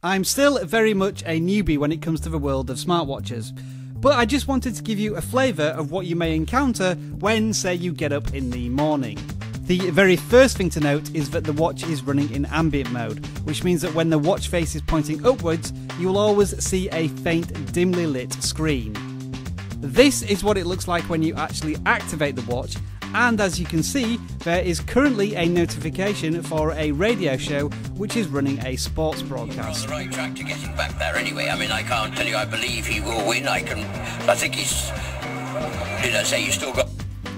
I'm still very much a newbie when it comes to the world of smartwatches, but I just wanted to give you a flavour of what you may encounter when, say, you get up in the morning. The very first thing to note is that the watch is running in ambient mode, which means that when the watch face is pointing upwards, you will always see a faint, dimly lit screen. This is what it looks like when you actually activate the watch, and as you can see, there is currently a notification for a radio show which is running a sports broadcast. You're on the right track to getting back there anyway. I mean, I can't tell you I believe he will win. I think he's... Did I say you still got...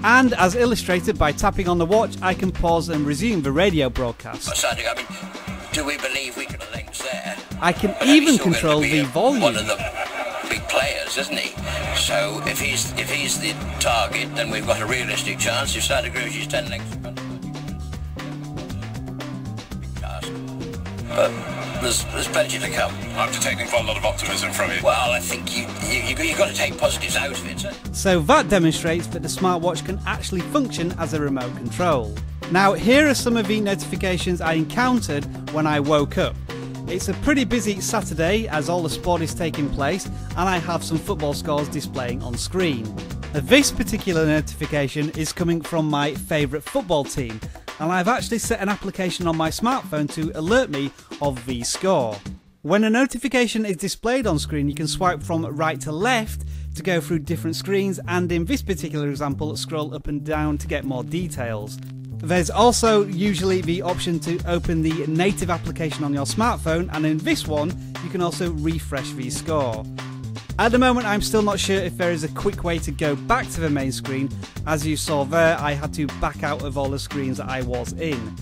And as illustrated by tapping on the watch, I can pause and resume the radio broadcast. I mean, do we believe we can links there? I can even control the volume. One of the big players, isn't he? So if he's the target, then we've got a realistic chance. If Santa Cruz is 10 lengths in front of us, but there's plenty to come. I'm detecting quite a lot of optimism from you. Well, I think you've got to take positives out of it, sir. So that demonstrates that the smartwatch can actually function as a remote control. Now here are some of the notifications I encountered when I woke up. It's a pretty busy Saturday as all the sport is taking place, and I have some football scores displaying on screen. This particular notification is coming from my favourite football team, and I've actually set an application on my smartphone to alert me of the score. When a notification is displayed on screen, you can swipe from right to left to go through different screens, and in this particular example, scroll up and down to get more details. There's also usually the option to open the native application on your smartphone, and in this one you can also refresh the score. At the moment I'm still not sure if there is a quick way to go back to the main screen. As you saw there, I had to back out of all the screens that I was in.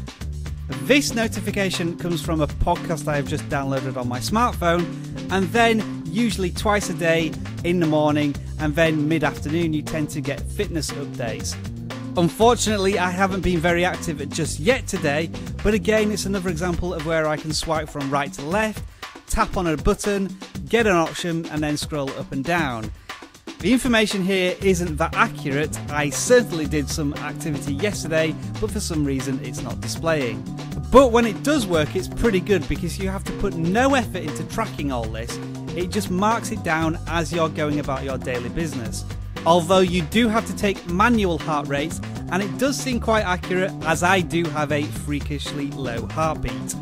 This notification comes from a podcast I have just downloaded on my smartphone, and then usually twice a day in the morning, and then mid-afternoon you tend to get fitness updates. Unfortunately, I haven't been very active just yet today, but again, it's another example of where I can swipe from right to left, tap on a button, get an option, and then scroll up and down. The information here isn't that accurate. I certainly did some activity yesterday, but for some reason it's not displaying. But when it does work, it's pretty good because you have to put no effort into tracking all this. It just marks it down as you're going about your daily business. Although you do have to take manual heart rates, and it does seem quite accurate as I do have a freakishly low heartbeat.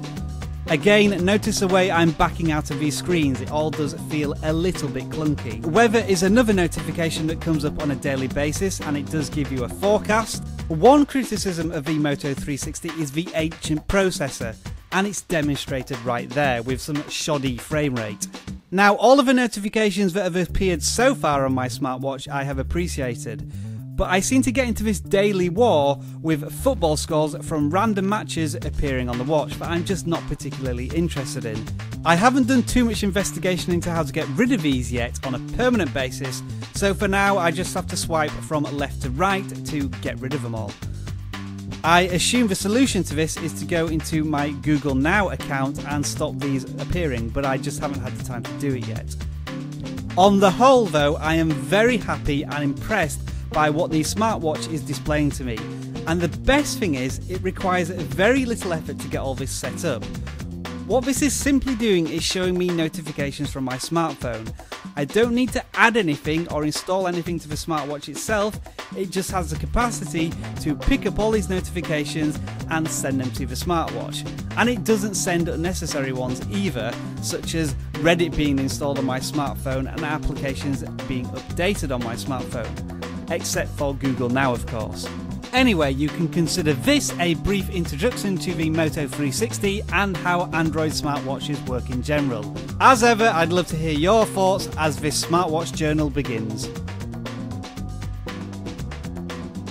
Again, notice the way I'm backing out of these screens, it all does feel a little bit clunky. Weather is another notification that comes up on a daily basis, and it does give you a forecast. One criticism of the Moto 360 is the ancient processor, and it's demonstrated right there with some shoddy frame rate. Now, all of the notifications that have appeared so far on my smartwatch I have appreciated, but I seem to get into this daily war with football scores from random matches appearing on the watch that I'm just not particularly interested in. I haven't done too much investigation into how to get rid of these yet on a permanent basis, so for now I just have to swipe from left to right to get rid of them all. I assume the solution to this is to go into my Google Now account and stop these appearing, but I just haven't had the time to do it yet. On the whole though, I am very happy and impressed by what the smartwatch is displaying to me, and the best thing is it requires very little effort to get all this set up. What this is simply doing is showing me notifications from my smartphone. I don't need to add anything or install anything to the smartwatch itself, it just has the capacity to pick up all these notifications and send them to the smartwatch. And it doesn't send unnecessary ones either, such as Reddit being installed on my smartphone and applications being updated on my smartphone, except for Google Now of course. Anyway, you can consider this a brief introduction to the Moto 360 and how Android smartwatches work in general. As ever, I'd love to hear your thoughts as this smartwatch journal begins.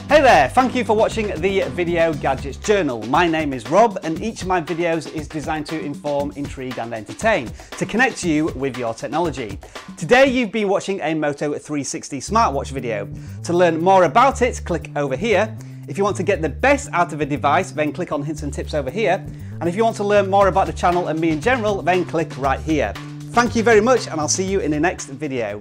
Hey there, thank you for watching the Video Gadgets Journal. My name is Rob, and each of my videos is designed to inform, intrigue and entertain, to connect you with your technology. Today you've been watching a Moto 360 smartwatch video. To learn more about it, click over here. If you want to get the best out of a device, then click on hints and tips over here. And if you want to learn more about the channel and me in general, then click right here. Thank you very much, and I'll see you in the next video.